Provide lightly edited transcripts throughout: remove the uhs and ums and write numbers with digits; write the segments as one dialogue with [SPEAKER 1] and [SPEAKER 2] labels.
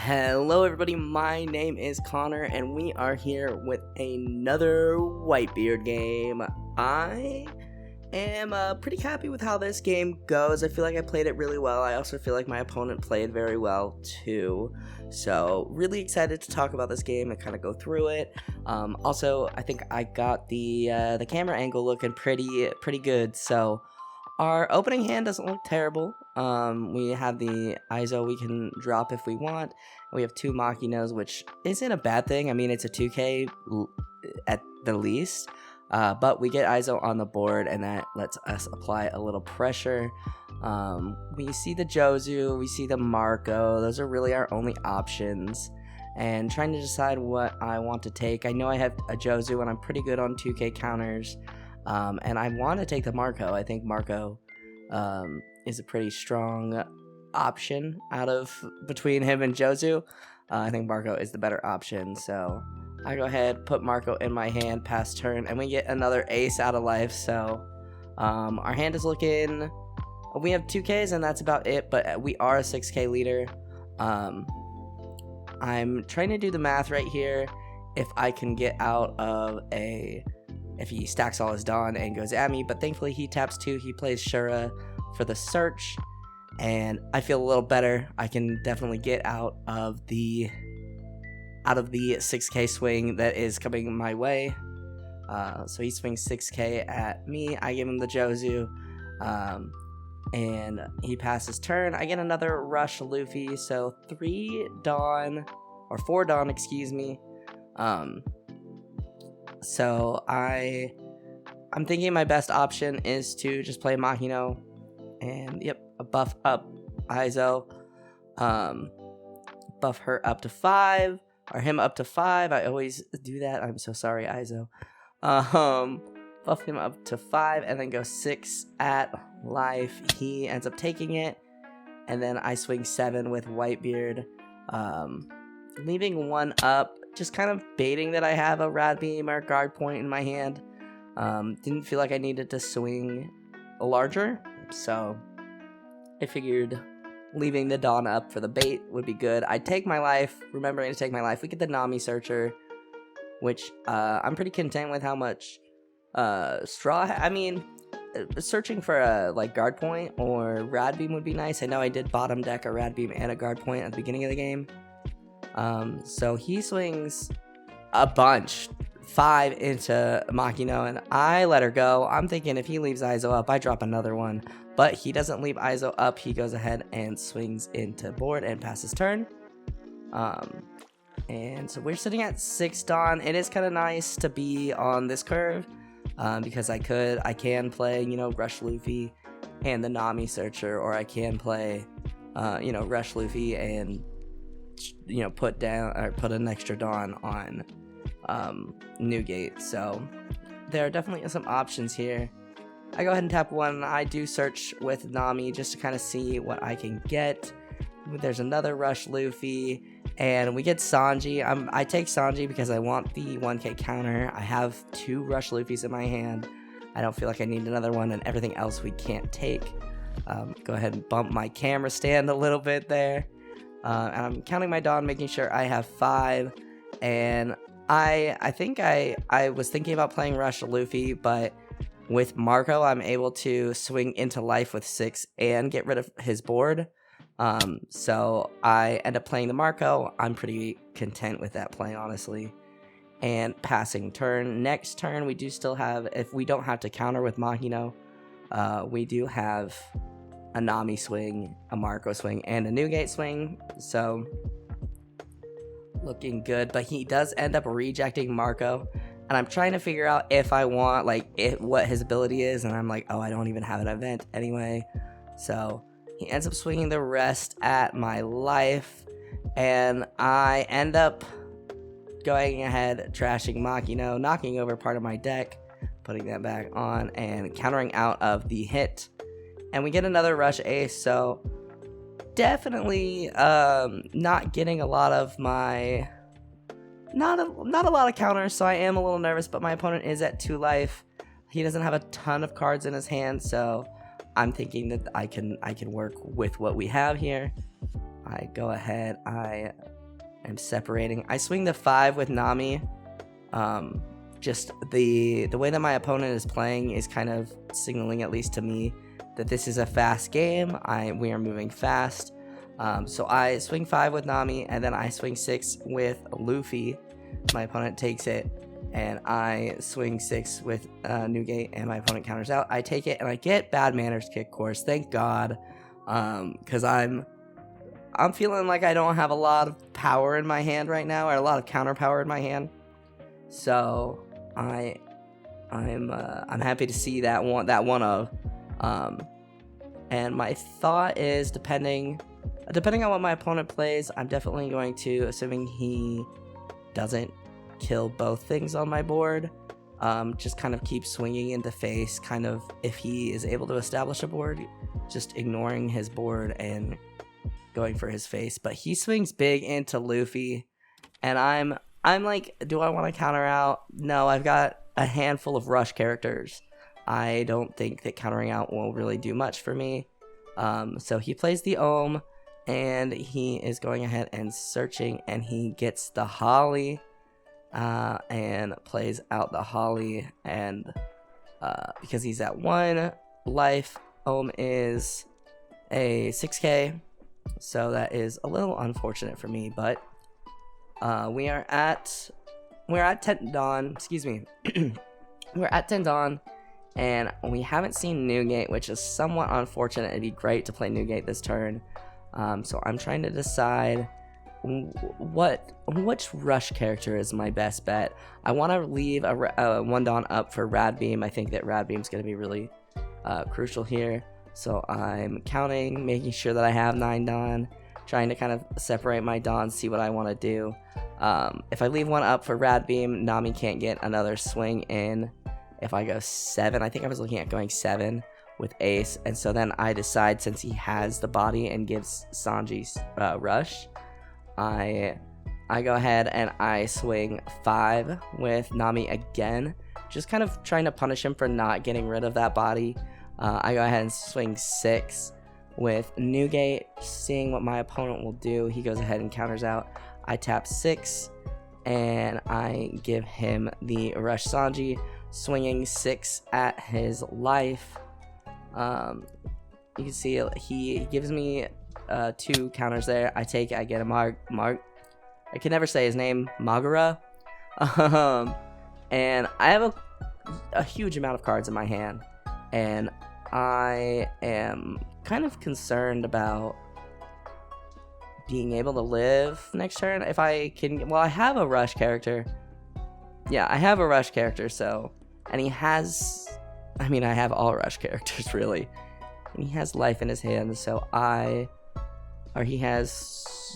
[SPEAKER 1] Hello everybody, my name is Connor and we are here with another Whitebeard game. I am pretty happy with how this game goes. I feel like I played it really well. I also feel like my opponent played very well too. So really excited to talk about this game and kind of go through it. Also, I think I got the camera angle looking pretty good. So our opening hand doesn't look terrible. We have the ISO we can drop if we want. We have two Machinas, which isn't a bad thing. I mean, it's a 2K at the least. But we get ISO on the board, and that lets us apply a little pressure. We see the Jozu, we see the Marco. Those are really our only options. And trying to decide what I want to take. I know I have a Jozu, and I'm pretty good on 2K counters. And I want to take the Marco. I think Marco is a pretty strong option out of between him and Jozu. I think Marco is the better option, so I go ahead, put Marco in my hand, pass turn, and we get another ace out of life. So our hand is looking, we have 2Ks and that's about it, but we are a 6K leader. I'm trying to do the math right here. If I can get out of if he stacks all his Dawn and goes at me, but thankfully he taps 2, he plays Shura for the search, and I feel a little better. I can definitely get out of the 6K swing that is coming my way. So he swings 6K at me, I give him the Jozu, and he passes turn. I get another Rush Luffy, so 4 Dawn, excuse me. So I'm thinking my best option is to just play Mahino and a buff up ISO, buff her up to 5 or him up to 5. I always do that. I'm so sorry, ISO. Buff him up to 5 and then go 6 at life. He ends up taking it, and then I swing 7 with Whitebeard, leaving 1 up. Just kind of baiting that I have a Rad Beam or Guard Point in my hand. Didn't feel like I needed to swing larger, so I figured leaving the Dawn up for the bait would be good. I take my life, remembering to take my life. We get the Nami Searcher, which I'm pretty content with how much straw. I mean, searching for a Guard Point or Rad Beam would be nice. I know I did bottom deck a Rad Beam and a Guard Point at the beginning of the game. So he swings a bunch, 5 into Makino, and I let her go. I'm thinking if he leaves ISO up, I drop another one, but he doesn't leave ISO up. He goes ahead and swings into board and passes turn. And so we're sitting at 6 Dawn. It is kind of nice to be on this curve, because I can play, Rush Luffy and the Nami Searcher, or I can play, Rush Luffy and put an extra Dawn on Newgate. So there are definitely some options here. I go ahead and tap 1. I do search with Nami just to kind of see what I can get. There's another Rush Luffy, and we get Sanji. I take Sanji because I want the 1K counter. I have 2 Rush Luffys in my hand. I don't feel like I need another one, and everything else we can't take. Go ahead and bump my camera stand a little bit there. And I'm counting my Dawn, making sure I have 5, and I think I was thinking about playing Rush Luffy, but with Marco, I'm able to swing into life with 6 and get rid of his board. So I end up playing the Marco. I'm pretty content with that play, honestly. And passing turn. Next turn, we do still have, if we don't have to counter with Mahino, we do have a Nami swing, a Marco swing, and a Newgate swing, so looking good. But he does end up rejecting Marco, and I'm trying to figure out if I want, what his ability is, and I'm like, oh, I don't even have an event anyway. So he ends up swinging the rest at my life, and I end up going ahead, trashing Makino, knocking over part of my deck, putting that back on, and countering out of the hit. And we get another Rush Ace, so definitely not getting a lot of my... Not a lot of counters, so I am a little nervous, but my opponent is at 2 life. He doesn't have a ton of cards in his hand, so I'm thinking that I can work with what we have here. I go ahead, I am separating. I swing the 5 with Nami. Just the way that my opponent is playing is kind of signaling, at least to me, that this is a fast game. We are moving fast. So I swing 5 with Nami, and then I swing 6 with Luffy. My opponent takes it, and I swing 6 with Newgate, and my opponent counters out. I take it, and I get Bad Manners Kick Course. Thank God, because I'm feeling like I don't have a lot of power in my hand right now, or a lot of counter power in my hand. So I'm happy to see that one of. And my thought is, depending on what my opponent plays, I'm definitely going to, assuming he doesn't kill both things on my board, just kind of keep swinging into face, kind of, if he is able to establish a board, just ignoring his board and going for his face. But he swings big into Luffy, and I'm like, do I want to counter out? No, I've got a handful of rush characters. I don't think that countering out will really do much for me. So he plays the Ohm, and he is going ahead and searching, and he gets the Holly, and plays out the Holly, and because he's at 1 life, Ohm is a 6k, so that is a little unfortunate for me, but we're at 10 dawn, excuse me. We're at 10 dawn, and we haven't seen Newgate, which is somewhat unfortunate. It'd be great to play Newgate this turn. So I'm trying to decide which rush character is my best bet. I want to leave a 1 dawn up for Rad Beam. I think that Rad Beam's going to be really crucial here. So I'm counting, making sure that I have 9 dawn, trying to kind of separate my dawns, see what I want to do. If I leave 1 up for Rad Beam, Nami can't get another swing in. If I go 7, I think I was looking at going 7 with Ace, and so then I decide, since he has the body and gives Sanji rush, I go ahead and I swing 5 with Nami again, just kind of trying to punish him for not getting rid of that body. I go ahead and swing 6 with Newgate, seeing what my opponent will do. He goes ahead and counters out. I tap 6, and I give him the rush Sanji, swinging 6 at his life. You can see he gives me 2 counters there. I take it, I get a Marg. I can never say his name, Magura. And I have a huge amount of cards in my hand, and I am kind of concerned about being able to live next turn. If I can, well, I have a rush character. Yeah, I have a rush character, so, and he has, I mean, I have all rush characters, really. And he has life in his hand, so he has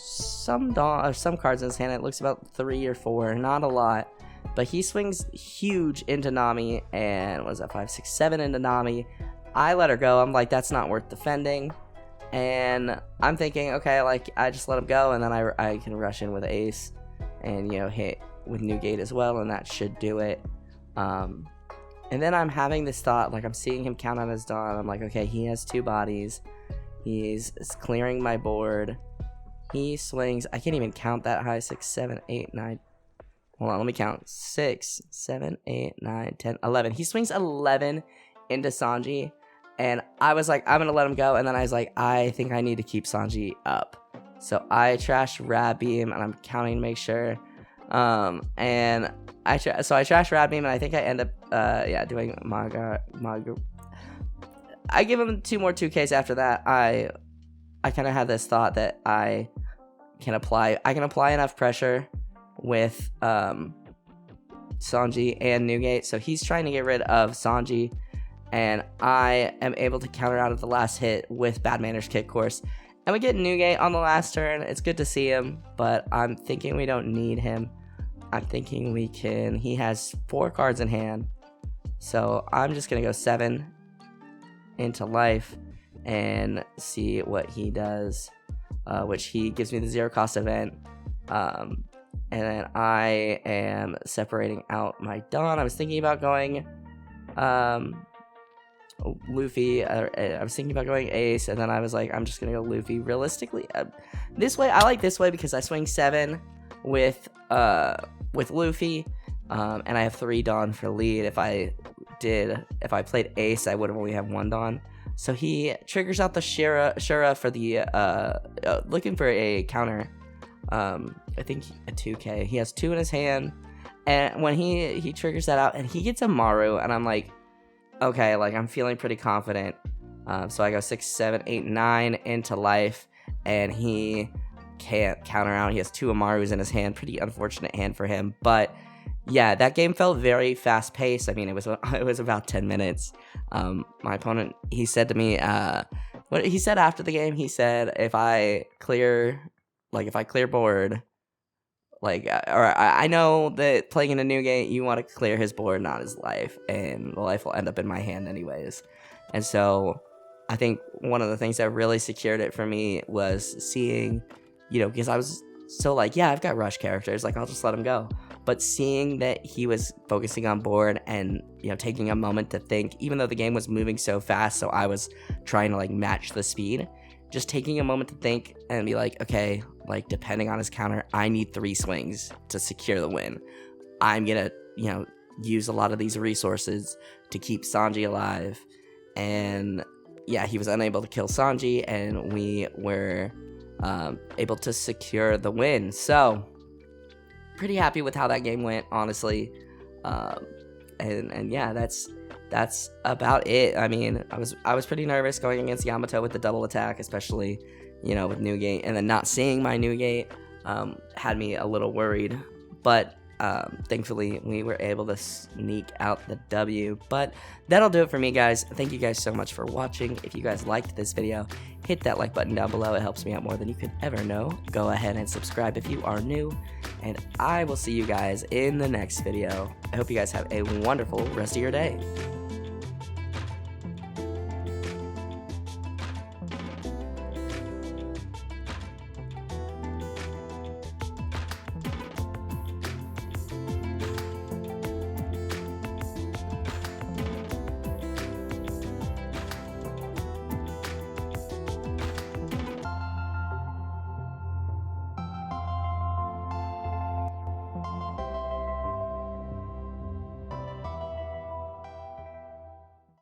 [SPEAKER 1] some cards in his hand. It looks about 3 or 4, not a lot. But he swings huge into Nami, and what is that, 5, 6, 7 into Nami. I let her go. I'm like, that's not worth defending. And I'm thinking, okay, like, I just let him go, and then I can rush in with Ace and, you know, hit with Newgate as well, and that should do it. And then I'm having this thought, like, I'm seeing him count on his dawn. I'm like, okay, he has 2 bodies. He's clearing my board. He swings, I can't even count that high, 6, 7, 8, 9. Hold on, let me count. 6, 7, 8, 9, 10, 11. He swings 11 into Sanji. And I was like, I'm going to let him go. And then I was like, I think I need to keep Sanji up. So I trash Rad Beam, and I'm counting to make sure. And I trash Rad Beam, and I think I end up, doing Maga. I give him 2 more 2Ks after that. I kind of had this thought that I can apply enough pressure with Sanji and Newgate. So he's trying to get rid of Sanji, and I am able to counter out at the last hit with Bad Manners Kick Course. And we get Newgate on the last turn. It's good to see him, but I'm thinking we don't need him. I'm thinking we can. He has 4 cards in hand. So I'm just going to go 7 into life and see what he does, which he gives me the 0 cost event. And then I am separating out my Dawn. I was thinking about going Luffy. I was thinking about going Ace, and then I was like, I'm just gonna go Luffy. Realistically, this way, I like this way because I swing 7 with Luffy, and I have 3 Dawn for lead. If I played Ace, I would have only have 1 Dawn. So he triggers out the Shura for the looking for a counter. I think a 2K. He has 2 in his hand, and when he triggers that out, and he gets a Maru, and I'm like, okay, like I'm feeling pretty confident. So I go 6, 7, 8, 9 into life, and he can't counter out. He has 2 Amarus in his hand. Pretty unfortunate hand for him, but yeah, that game felt very fast paced. I mean, it was about 10 minutes. My opponent, he said to me, what he said after the game, he said, if I clear board, I know that playing in a Newgate, you want to clear his board, not his life, and the life will end up in my hand anyways. And so I think one of the things that really secured it for me was seeing, because I was so like, yeah, I've got rush characters, like I'll just let him go. But seeing that he was focusing on board and, taking a moment to think, even though the game was moving so fast, so I was trying to like match the speed, just taking a moment to think and be like, okay, like depending on his counter, I need 3 swings to secure the win. I'm gonna, use a lot of these resources to keep Sanji alive. And yeah, he was unable to kill Sanji, and we were able to secure the win. So pretty happy with how that game went, honestly. And yeah, that's about it. I mean, I was pretty nervous going against Yamato with the double attack, especially, with Newgate, and then not seeing my Newgate had me a little worried, but thankfully we were able to sneak out the W. But that'll do it for me, guys. Thank you guys so much for watching. If you guys liked this video, hit that like button down below. It helps me out more than you could ever know. Go ahead and subscribe if you are new, and I will see you guys in the next video. I hope you guys have a wonderful rest of your day.